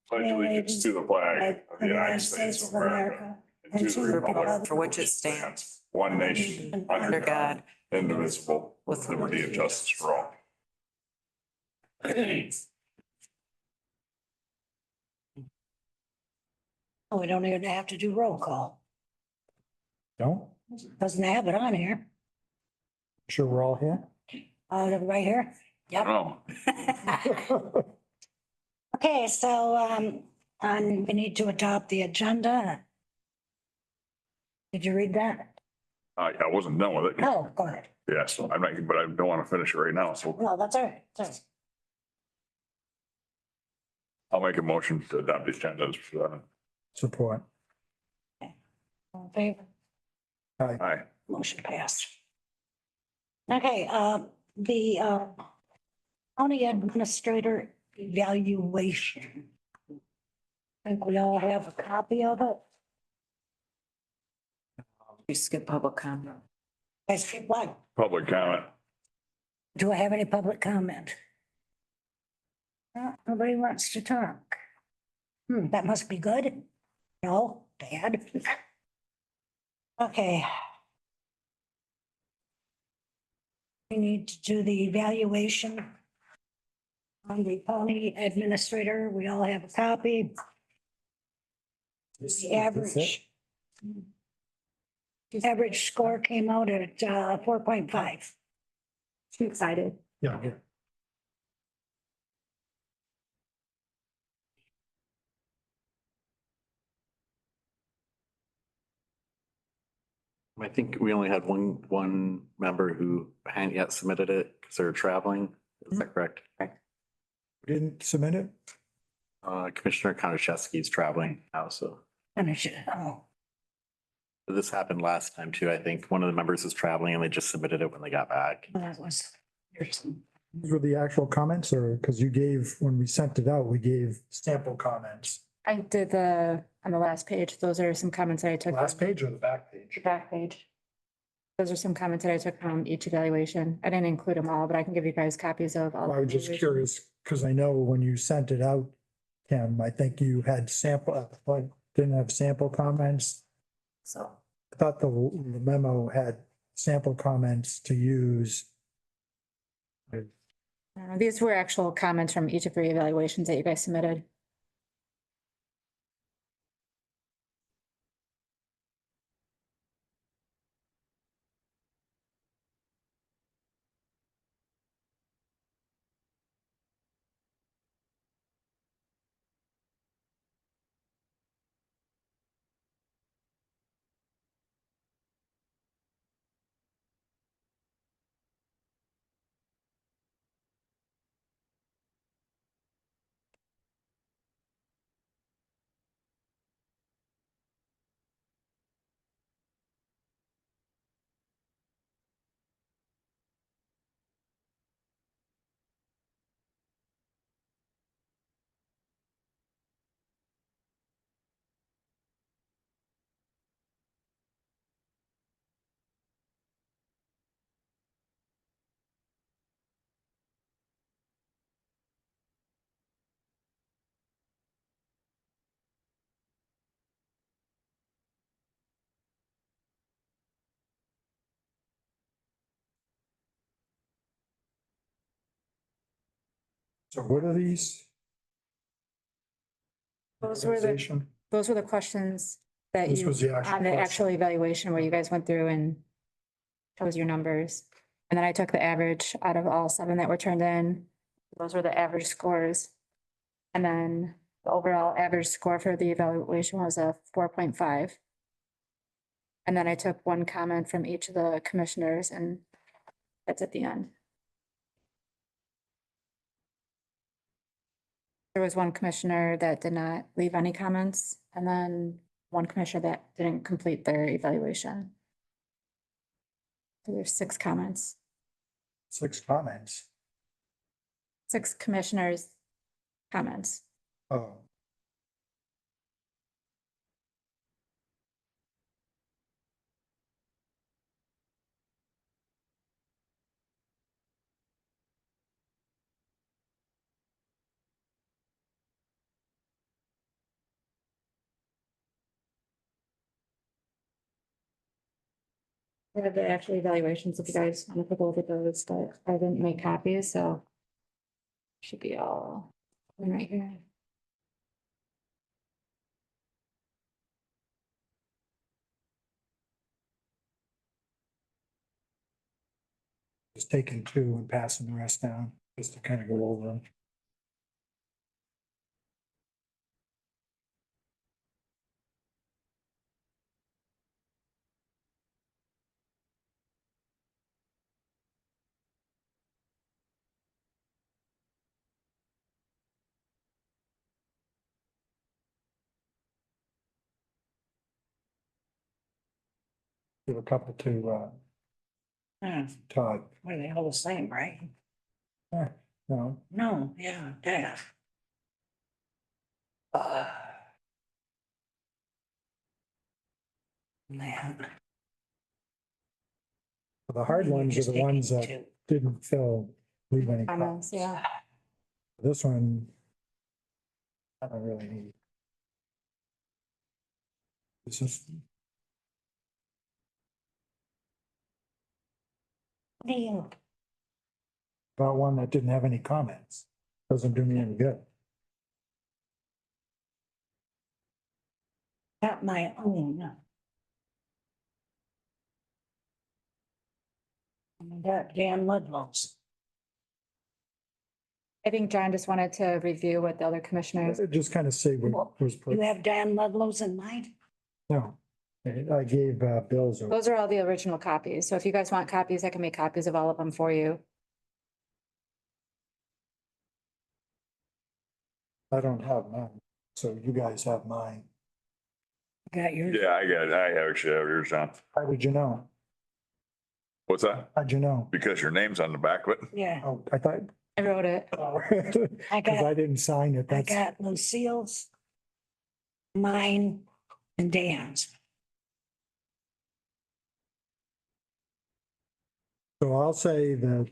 Pledge allegiance to the flag of the United States of America and to the republic for which it stands, one nation, under God, indivisible, with liberty and justice for all. Oh, we don't even have to do roll call. Don't? Doesn't have it on here. Sure we're all here? Right here. Yep. Oh, Okay, so, we need to adopt the agenda. Did you read that? I wasn't done with it. No, go ahead. Yeah, so I'm not, but I don't want to finish it right now, so No, that's all right. That's I'll make a motion to adopt the agenda as presented. Support. all in favor. Aye. Motion passed. Okay, the county administrator evaluation. I think we all have a copy of it. you skip public comment. Guys, what? Public comment. Do I have any public comment? Nobody wants to talk. That must be good. No, bad. Okay. We need to do the evaluation on the county administrator. We all have a copy. The average score came out at 4.5. Too excited. Yeah. I think we only had one member who hadn't yet submitted it because they're traveling. Is that correct? Didn't submit it? Commissioner Konachevsky is traveling now, so Finish it. Oh, this happened last time too. I think one of the members was traveling and they just submitted it when they got back. that was. These were the actual comments or, because you gave, when we sent it out, we gave sample comments. I did on the last page, those are some comments that I took. Last page or the back page? The back page. Those are some comments that I took from each evaluation. I didn't include them all, but I can give you guys copies of all. I was just curious, because I know when you sent it out, Kim, I think you had sample, but didn't have sample comments. So, I thought the memo had sample comments to use. These were actual comments from each of the evaluations that you guys submitted. So what are these? Those were the questions that This you, was the actual on the question. actual evaluation where you guys went through and chose your numbers. And then I took the average out of all 7 that were turned in. Those were the average scores. And then the overall average score for the evaluation was a 4.5. And then I took one comment from each of the commissioners and that's at the end. There was one commissioner that did not leave any comments, and then one commissioner that didn't complete their evaluation. So there's 6 comments, 6 comments. 6 commissioners' comments. Oh. I have the actual evaluations if you guys want to take a look at those, but I didn't make copies, so. Should be all in right here. Just taking two and passing the rest down, just to kind of go over them. Give a couple to Todd. Well, they all the same, right? No, No, yeah, yeah. Man. the hard ones are the ones that Two. didn't fill, leave any Comments, comments. yeah. This one, I don't really need. This is, Neil, about one that didn't have any comments. Doesn't do me any good. got my own. I got Dan Ludlow's. I think John just wanted to review what the other commissioners, Just kind of say what was put, You have Dan Ludlow's in mind? no. I gave Bill's, those are all the original copies. So if you guys want copies, I can make copies of all of them for you. I don't have mine, so you guys have mine. Got yours? Yeah, I actually have yours down. How did you know? What's that? How'd you know? Because your name's on the back of it? Yeah, Oh, I thought, I wrote it. because I got, I didn't sign it, I that's, got Lucille's, mine, and Dan's. so I'll say that,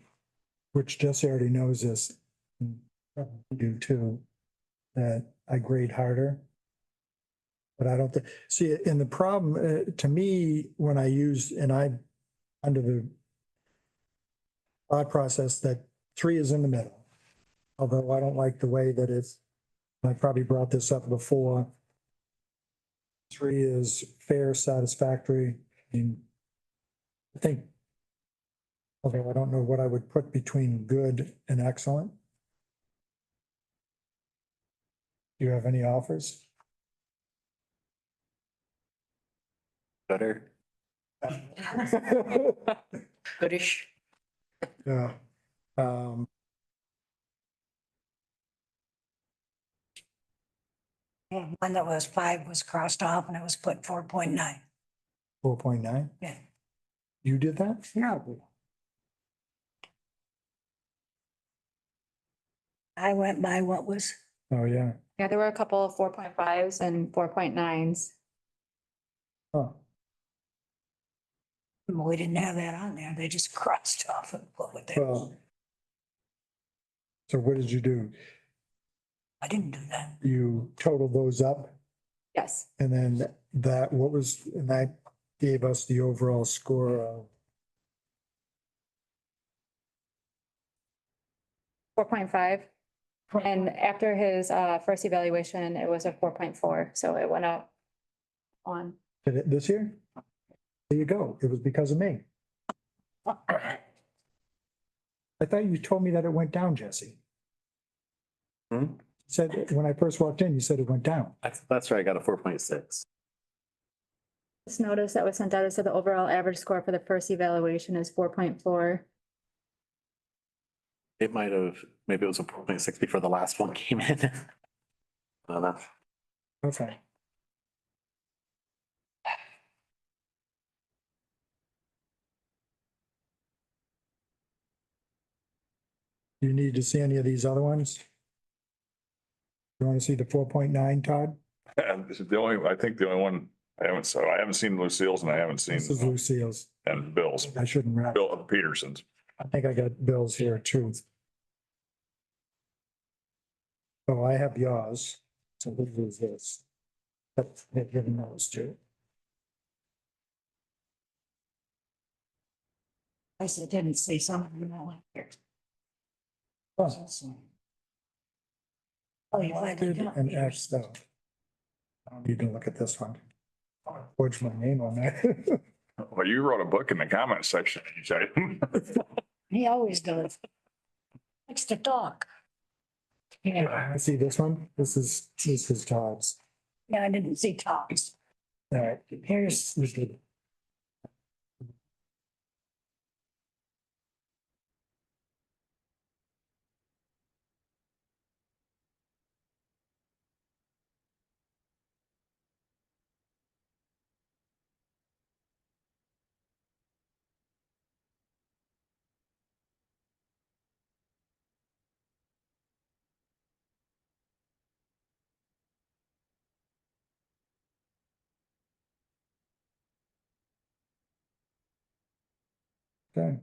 which Jesse already knows this, and probably you too, that I grade harder. But I don't think, see, and the problem, to me, when I use, and I, under the thought process that 3 is in the middle. Although I don't like the way that it's, I probably brought this up before. 3 is fair, satisfactory, and I think, although I don't know what I would put between good and excellent. Do you have any offers? Better. Goodish. Yeah. Yeah, one that was 5 was crossed off and it was put 4.9. 4.9? Yeah. You did that? No. I went by what was, Oh, yeah. Yeah, there were a couple of 4.5s and 4.9s. Oh, we didn't have that on there. They just crossed off and put what they, well. So what did you do? I didn't do that. You totaled those up Yes, and then that, what was, and that gave us the overall score of, 4.5. And after his first evaluation, it was a 4.4, so it went up on. did it this year? There you go. It was because of me. I thought you told me that it went down, Jesse. Hmm? Said, when I first walked in, you said it went down. That's right, I got a 4.6. This notice that was sent out, it said the overall average score for the first evaluation is 4.4. It might have, maybe it was a 4.6 before the last one came in. I don't know. Okay. You need to see any of these other ones? You want to see the 4.9, Todd? And this is the only, I think the only one I haven't seen Lucille's and I haven't seen, This is Lucille's. and Bill's, I shouldn't wrap. Bill Peterson's. I think I got Bill's here too. So I have yours. So this is this. That's, they've given those too. I said, didn't see something in that here. Oh, Oh, you had to do and it. X though. I don't need to look at this one. Forge my name on that. Well, you wrote a book in the comment section, you said. He always does. Likes to talk. Yeah, See this one? This is Todd's. yeah, I didn't see Tom's. All right. Here's, This is the- Okay.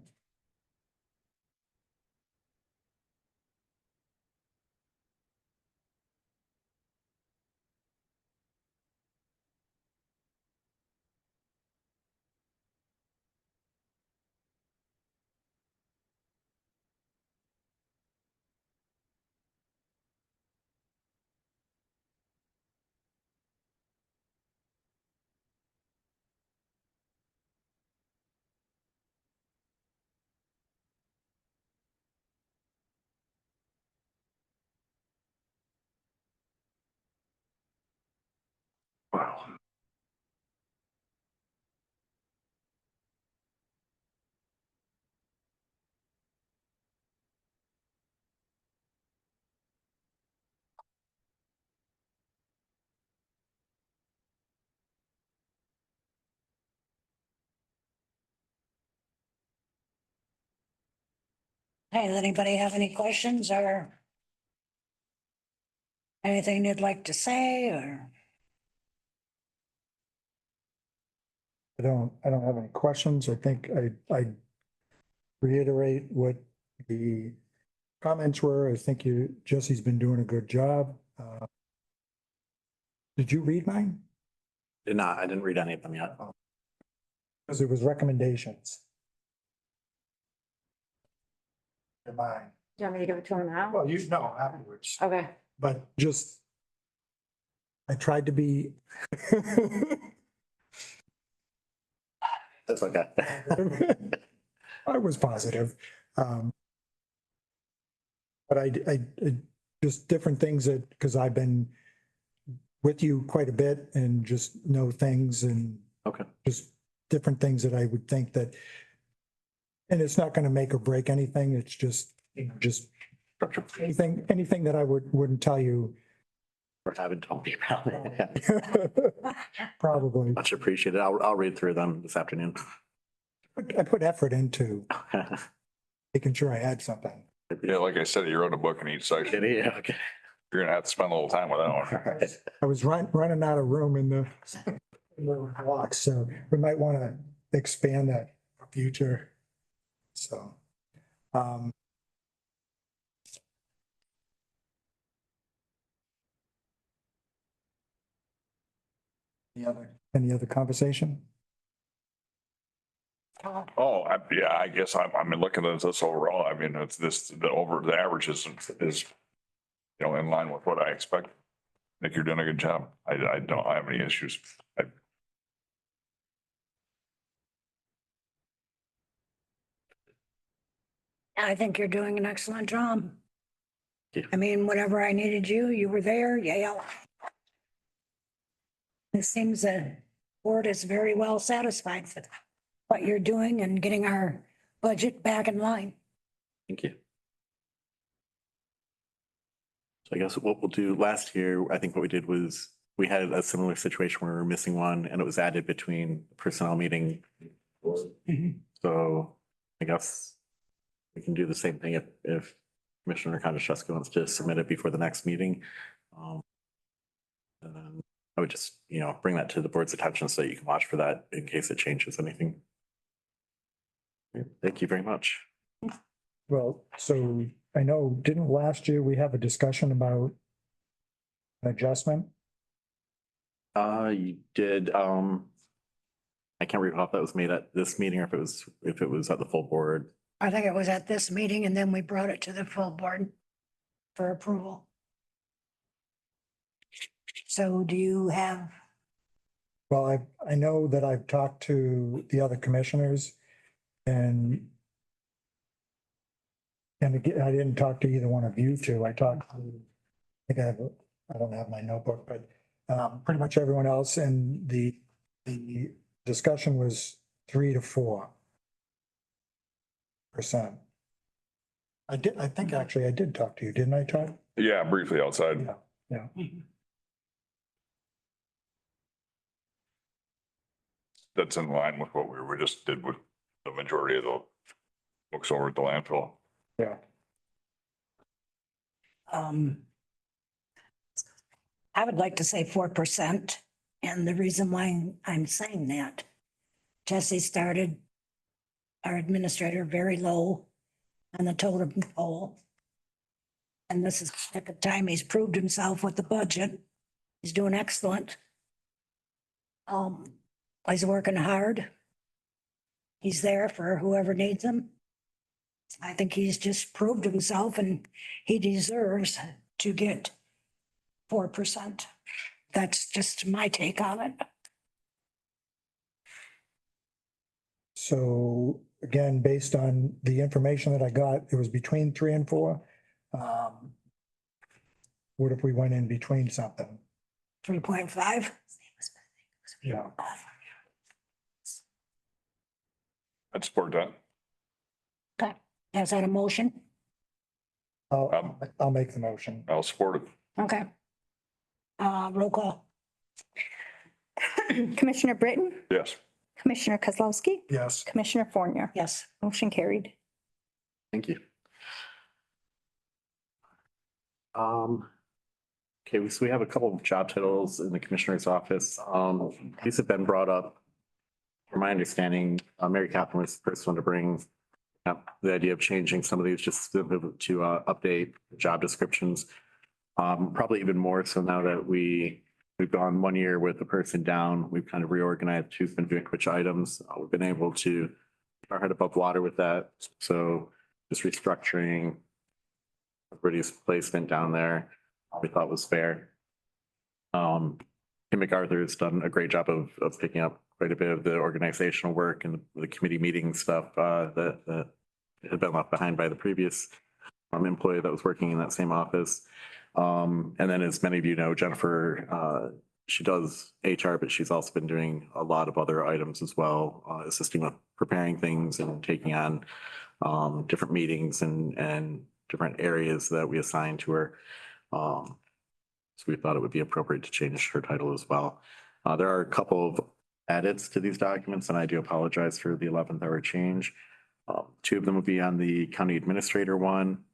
Wow. hey, does anybody have any questions or anything you'd like to say or? I don't have any questions. I think I reiterate what the comments were. I think Jesse's been doing a good job. Did you read mine? Did not, I didn't read any of them yet. Because it was recommendations. Mine. Do you want me to give it to him now? Well, you know afterwards, Okay. but just, I tried to be. That's okay. I was positive. But I just different things that, because I've been with you quite a bit and just know things and Okay, just different things that I would think that, and it's not going to make or break anything. It's just, just structure anything that I wouldn't tell you. for having told me about it. Probably. Much appreciated. I'll read through them this afternoon. I put effort into making sure I had something. Yeah, like I said, you wrote a book in each section. Yeah, okay. You're gonna have to spend a little time with that one. I was running out of room in the blocks, so we might want to expand that for future. So. Any other conversation? Oh, yeah, I guess I'm looking at this overall. I mean, it's this, the average is, you know, in line with what I expect. Nick, you're doing a good job. I don't have any issues. I think you're doing an excellent job. Yeah. I mean, whenever I needed you, you were there, yeah. It seems the board is very well satisfied with what you're doing and getting our budget back in line. Thank you. So I guess what we'll do last year, I think what we did was we had a similar situation where we were missing one and it was added between the personnel meeting. So I guess we can do the same thing if Commissioner Kondrashevsky wants to submit it before the next meeting. And then I would just, you know, bring that to the board's attention so that you can watch for that in case it changes anything. Thank you very much. Well, so I know, didn't last year we have a discussion about an adjustment? You did, I can't recall if that was made at this meeting or if it was at the full board. I think it was at this meeting and then we brought it to the full board for approval. So do you have, Well, I know that I've talked to the other commissioners and again, I didn't talk to either one of you two. I talked to, I think I don't have my notebook, but pretty much everyone else, and the discussion was 3 to 4%. I think actually I did talk to you, didn't I, Todd? Yeah, briefly outside. Yeah. That's in line with what we just did with the majority of the books over at the landfill. Yeah. I would like to say 4%. And the reason why I'm saying that, Jesse started our administrator very low on the totem pole. And this is at the time he's proved himself with the budget. He's doing excellent. He's working hard. He's there for whoever needs him. I think he's just proved himself and he deserves to get 4%. That's just my take on it. So again, based on the information that I got, it was between 3 and 4. What if we went in between something? 3.5. Yeah. I'd support that. Okay, is that a motion? I'll make the motion. I'll support it. Okay. Roll call. Commissioner Britton, Yes. Commissioner Kozlowski, Yes. Commissioner Fournier. Yes. Motion carried. Thank you. Okay, so we have a couple of job titles in the commissioner's office. These have been brought up. From my understanding, Mary Catherine was the first one to bring up the idea of changing some of these just to update job descriptions. Probably even more so now that we've gone 1 year with the person down, we've kind of reorganized who's been doing which items. We've been able to keep our head above water with that. So just restructuring everybody's placement down there, we thought was fair. Kim MacArthur has done a great job of picking up quite a bit of the organizational work and the committee meeting stuff that had been left behind by the previous employee that was working in that same office. And then as many of you know, Jennifer, she does HR, but she's also been doing a lot of other items as well, assisting with preparing things and taking on different meetings and different areas that we assign to her. So we thought it would be appropriate to change her title as well. There are a couple of edits to these documents, and I do apologize for the 11th hour change. 2 of them would be on the county administrator one.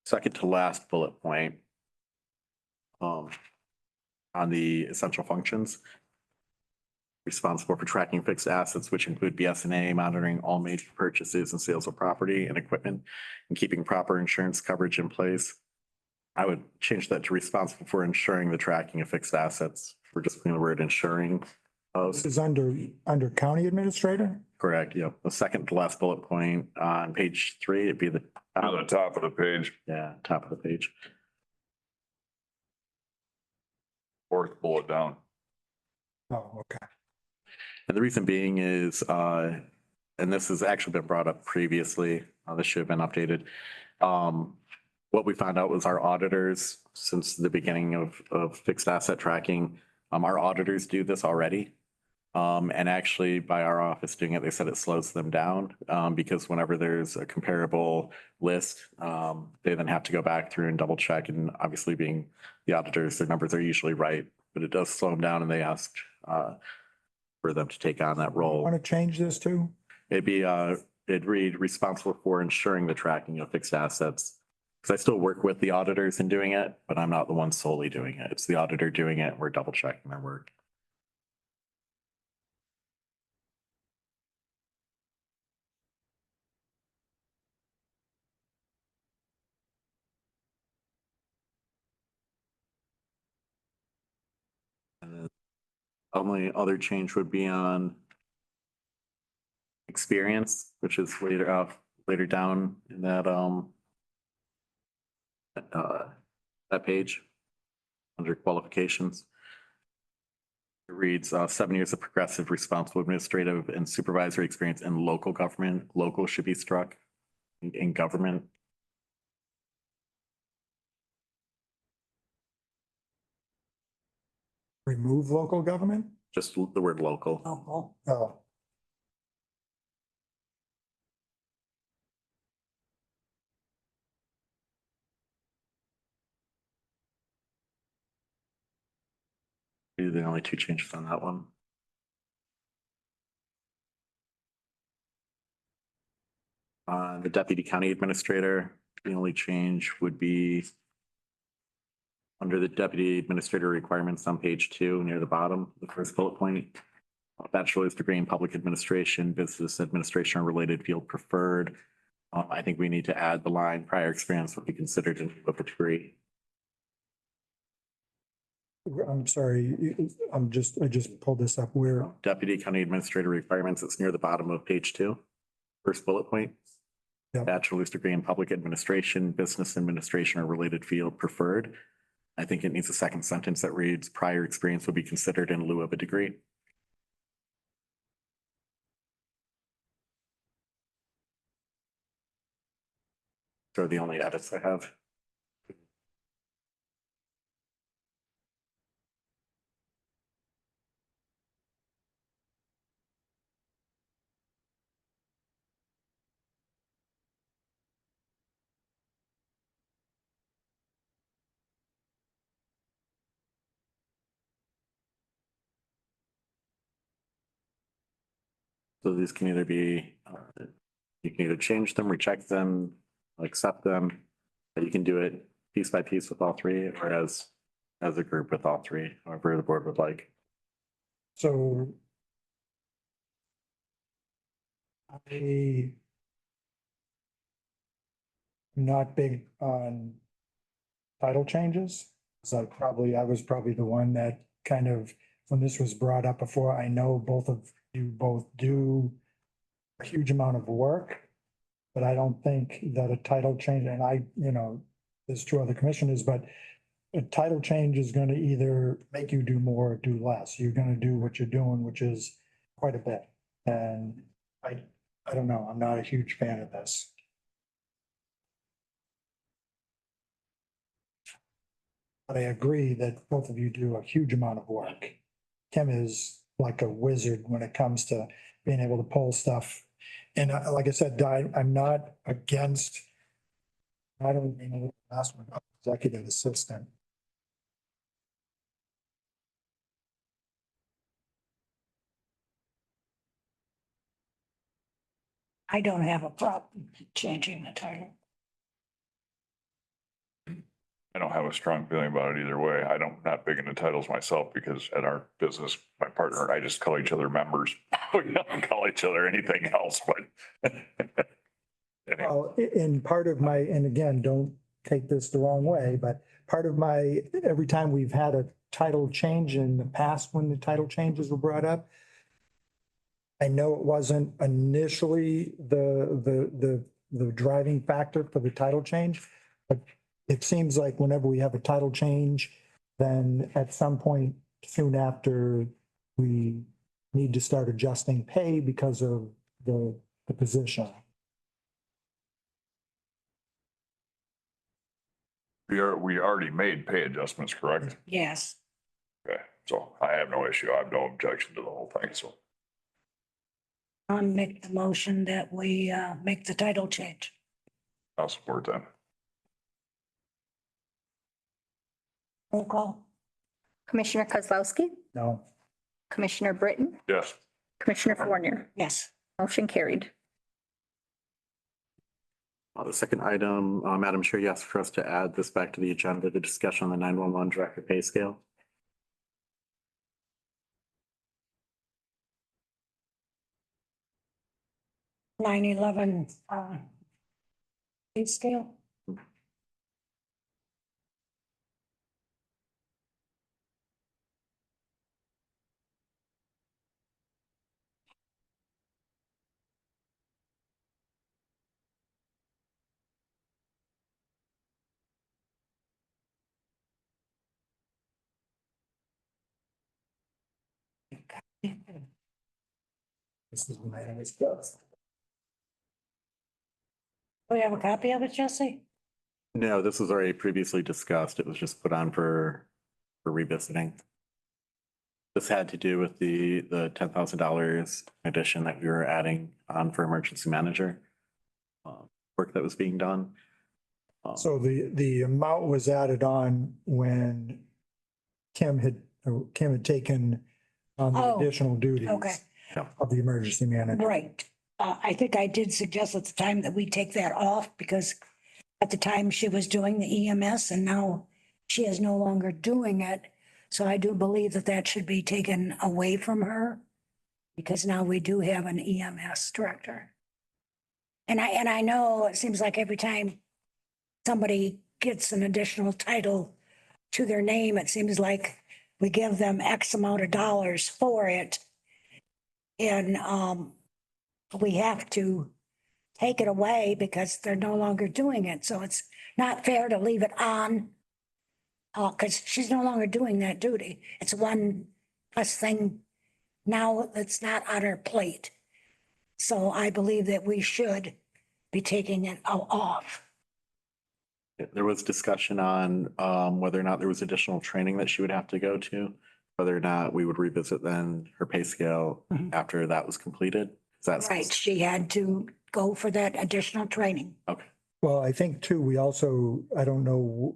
Second to last bullet point. On the essential functions. Responsible for tracking fixed assets, which include BS&A, monitoring all major purchases and sales of property and equipment, and keeping proper insurance coverage in place. I would change that to responsible for ensuring the tracking of fixed assets. We're just putting the word ensuring. This is under county administrator? Correct, yeah. The second to last bullet point on page 3, it'd be the. On the top of the page, Yeah, top of the page. 4th bullet down. Oh, okay. And the reason being is, and this has actually been brought up previously, this should have been updated. What we found out was our auditors, since the beginning of fixed asset tracking, our auditors do this already. And actually by our office doing it, they said it slows them down, because whenever there's a comparable list, they then have to go back through and double check. And obviously being the auditors, their numbers are usually right, but it does slow them down, and they asked, for them to take on that role. Want to change this too? It'd read responsible for ensuring the tracking of fixed assets. Because I still work with the auditors in doing it, but I'm not the one solely doing it. It's the auditor doing it. We're double checking their work. And Only other change would be on experience, which is later down in that, that page under qualifications. It reads, 7 years of progressive, responsible administrative and supervisory experience in local government. Local should be struck in government. Remove local government? Just the word local. Local. Oh, These are the only two changes on that one. The deputy county administrator, the only change would be under the deputy administrator requirements on page 2, near the bottom, the first bullet point. Bachelor's degree in public administration, business administration, or related field preferred. I think we need to add the line prior experience would be considered in lieu of a degree. I'm sorry, I just pulled this up. Where, Deputy county administrator requirements, it's near the bottom of page 2, first bullet point. Yeah. Bachelor's degree in public administration, business administration, or related field preferred. I think it needs a second sentence that reads prior experience would be considered in lieu of a degree. So the only edits I have. So these can either be, you can either change them, reject them, accept them. But you can do it piece by piece with all three or as a group with all three, however the board would like. so I'm not big on title changes. So I was probably the one that kind of, when this was brought up before, I know both of you both do a huge amount of work. But I don't think that a title change, and there's two other commissioners, but a title change is gonna either make you do more or do less. You're gonna do what you're doing, which is quite a bit. And I don't know, I'm not a huge fan of this. But I agree that both of you do a huge amount of work. Kim is like a wizard when it comes to being able to pull stuff. And like I said, I'm not against, I don't even know the last one, executive assistant. I don't have a problem changing the title. I don't have a strong feeling about it either way. Not big into titles myself because at our business, my partner and I just call each other members. We don't call each other anything else, but. Anyway, Well, and part of my, and again, don't take this the wrong way, but part of my, every time we've had a title change in the past, when the title changes were brought up, I know it wasn't initially the driving factor for the title change, but it seems like whenever we have a title change, then at some point soon after, we need to start adjusting pay because of the position. we already made pay adjustments, correct? Yes, Okay, so I have no issue. I have no objection to the whole thing, so. I'll make the motion that we make the title change. I'll support that. Roll call. Commissioner Kozlowski, No. Commissioner Britton, Yes. Commissioner Fournier, Yes. motion carried. The second item, Madam Chair, you asked for us to add this back to the agenda, the discussion on the 911 director pay scale. 9/11 pay scale. This is when I discussed. Do we have a copy of it, Jesse? No, this was already previously discussed. It was just put on for revisiting. This had to do with the $10,000 addition that we were adding on for emergency manager. Work that was being done. So the amount was added on when Kim had taken on the Oh, additional duties Okay, of the emergency manager. right. I think I did suggest at the time that we take that off because at the time she was doing the EMS and now she is no longer doing it. So I do believe that that should be taken away from her because now we do have an EMS director. And I know it seems like every time somebody gets an additional title to their name, it seems like we give them X amount of dollars for it. And we have to take it away because they're no longer doing it. So it's not fair to leave it on. Because she's no longer doing that duty. It's one less thing now that's not on her plate. So I believe that we should be taking it off. There was discussion on whether or not there was additional training that she would have to go to, whether or not we would revisit then her pay scale Mhm. after that was completed. Is that Right, she had to go for that additional training. okay? Well, I think too, we also, I don't know,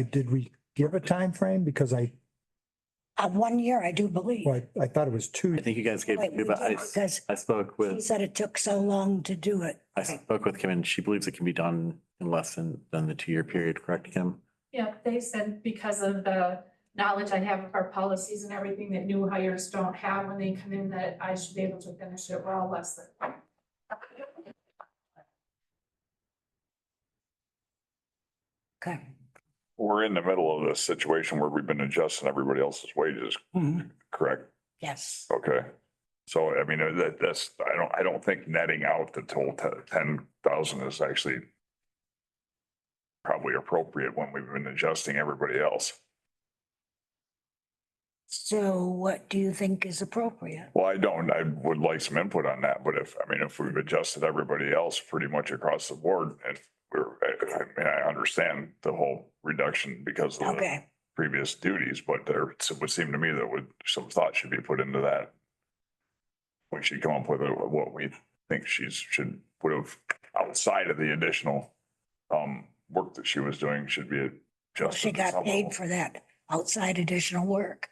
did we give a time frame? Because 1 year, I do believe. I thought it was two. I think you guys gave, Right, we but did, because I spoke she with, said it took so long to do it. I spoke with Kim and she believes it can be done in less than the 2-year period, correct, Kim? Yeah, they said because of the knowledge I have of our policies and everything that new hires don't have when they come in, that I should be able to finish it well less than. Okay. We're in the middle of this situation where we've been adjusting everybody else's wages, Mhm. correct? Yes, Okay. So I mean, that's, I don't think netting out the total 10,000 is actually probably appropriate when we've been adjusting everybody else. so what do you think is appropriate? Well, I would like some input on that, but if we've adjusted everybody else pretty much across the board and I understand the whole reduction because of the Okay, previous duties, but there would seem to me that some thought should be put into that. We should come up with what we think should put of outside of the additional work that she was doing should be well, adjusted. she to got some paid level. for that outside additional work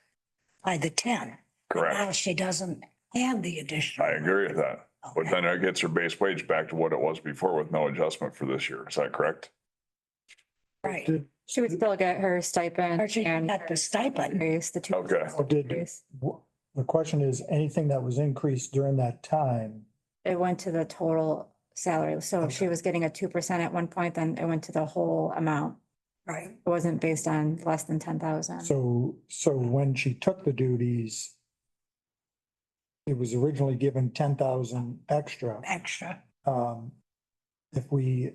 by the 10. Now Correct. she doesn't have the additional. I agree with that. But Okay. then it gets her base wage back to what it was before with no adjustment for this year. Is that correct? Right, Did, She would still get her or stipend she and got the stipend. raise the two. Okay. or did, raise. the question is, anything that was increased during that time, It went to the total salary. So if she Okay. was getting a 2% at one point, then it went to the whole amount. Right, It wasn't based on less than 10,000. so when she took the duties, it was originally given 10,000 extra. extra. If we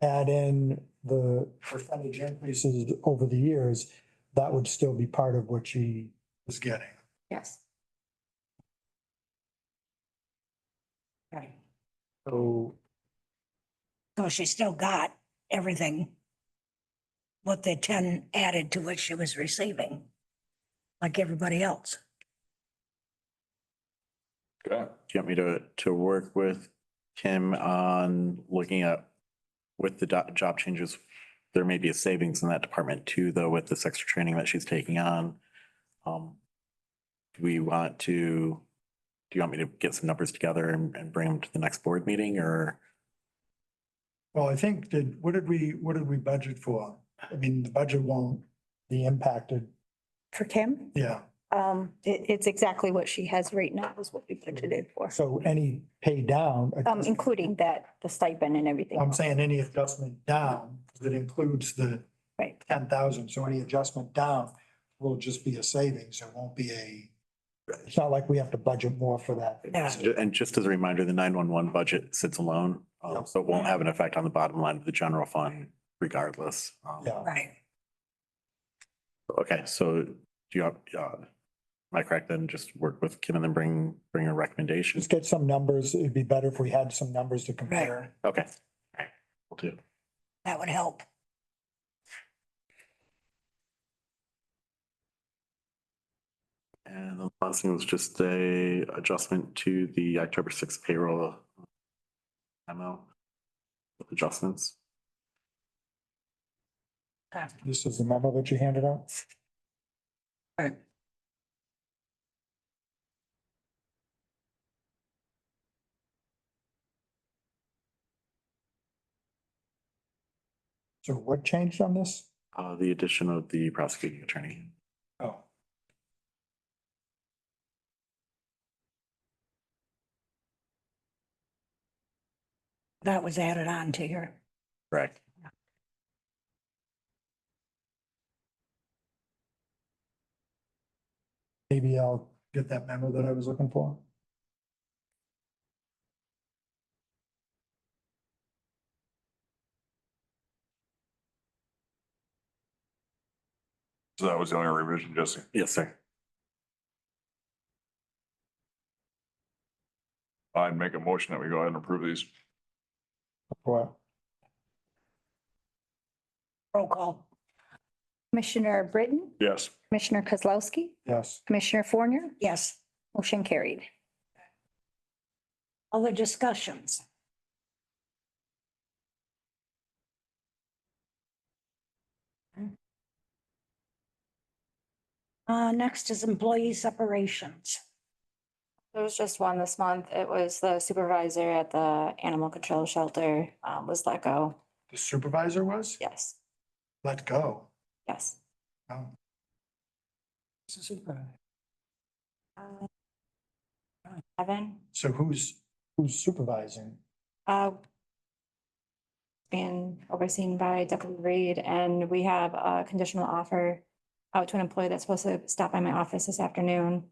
add in the percentage increases over the years, that would still be part of what she was getting. Yes. Right. So, So she still got everything. What the 10 added to what she was receiving. Like everybody else. Okay. Do you want me to work with Kim on looking at with the job changes? There may be a savings in that department too, though, with this extra training that she's taking on. Do you want me to get some numbers together and bring them to the next board meeting or? well, I think what did we budget for? I mean, the budget won't be impacted. For Kim, Yeah. it's exactly what she has right now is what we budgeted for, So any pay down. including the stipend and everything. I'm saying any adjustment down, that includes the Right. 10,000. So any adjustment down will just be a savings. It won't be it's not like we have to budget more for that. Yeah. And just as a reminder, the 911 budget sits alone, so it won't have an effect on the bottom line of the general fund regardless. Yeah. Right. Okay, so do you have, Am I correct then? Just work with Kim and then bring a recommendation? Just get some numbers. It'd be better if we had some numbers to compare. Okay. All right. Will do. That would help. And the last thing was just a adjustment to the October 6th payroll memo with adjustments. This is the memo that you handed out. Right. So what changed on this? The addition of the prosecuting attorney. Oh. That was added on to your, Correct. Maybe I'll get that memo that I was looking for. So that was the only revision, Jesse. Yes, sir. I'd make a motion that we go ahead and approve these. What? roll call. Commissioner Britton, Yes. Commissioner Kozlowski, Yes. Commissioner Forner, Yes. motion carried. Other discussions? Next is employee separations. There was just one this month. It was the supervisor at the animal control shelter, was let go. The supervisor was? Yes, Let go. yes. Oh. Uh, Evan, So who's supervising? being overseen by Deputy Reed, and we have a conditional offer out to an employee that's supposed to stop by my office this afternoon.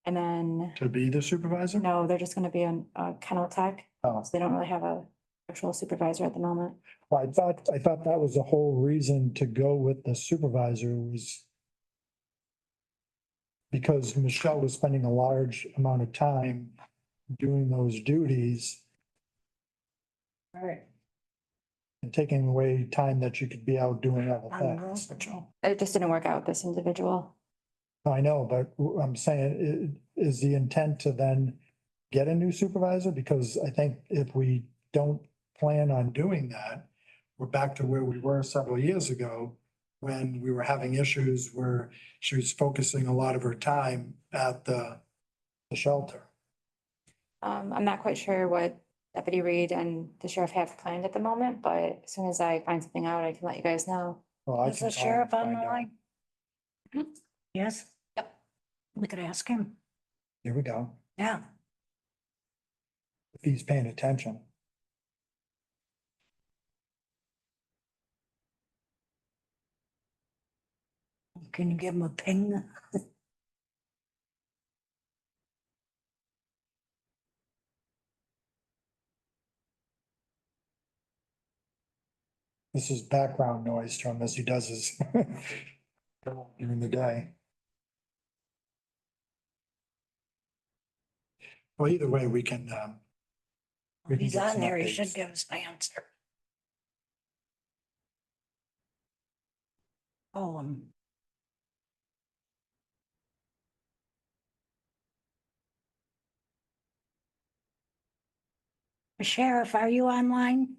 And then, To be the supervisor? no, they're just gonna be a kennel tech, Oh, so they don't really have a actual supervisor at the moment. well, I thought that was the whole reason to go with the supervisor was because Michelle was spending a large amount of time doing those duties All right. and taking away time that you could be out doing other On the road things. patrol. It just didn't work out with this individual. I know, but I'm saying, is the intent to then get a new supervisor? Because I think if we don't plan on doing that, we're back to where we were several years ago when we were having issues where she was focusing a lot of her time at the shelter. I'm not quite sure what Deputy Reed and the sheriff have planned at the moment, but as soon as I find something out, I can let you guys know. Well, I Is can the call and sheriff on the find out. line? Yes? Yep. We could ask him. Here we go. Yeah. If he's paying attention. Can you give him a ping? This is background noise to him as he does his during the day. Well, either way, we can we can He's get on some there. He updates. should give us an answer. Oh, Sheriff, are you online?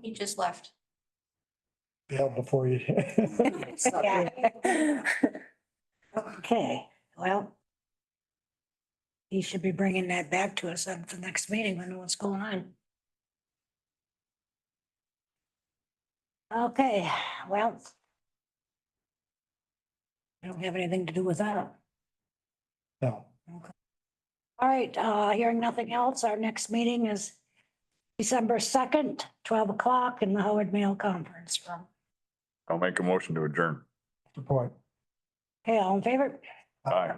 He just left. Yeah, before you. Yeah. Okay, well. He should be bringing that back to us at the next meeting. We know what's going on. Okay, well. I don't have anything to do with that. No, All right, hearing nothing else, our next meeting is December 2nd, 12 o'clock in the Howard Mail Conference Room. I'll make a motion to adjourn. support. Okay, all in favor? Aye.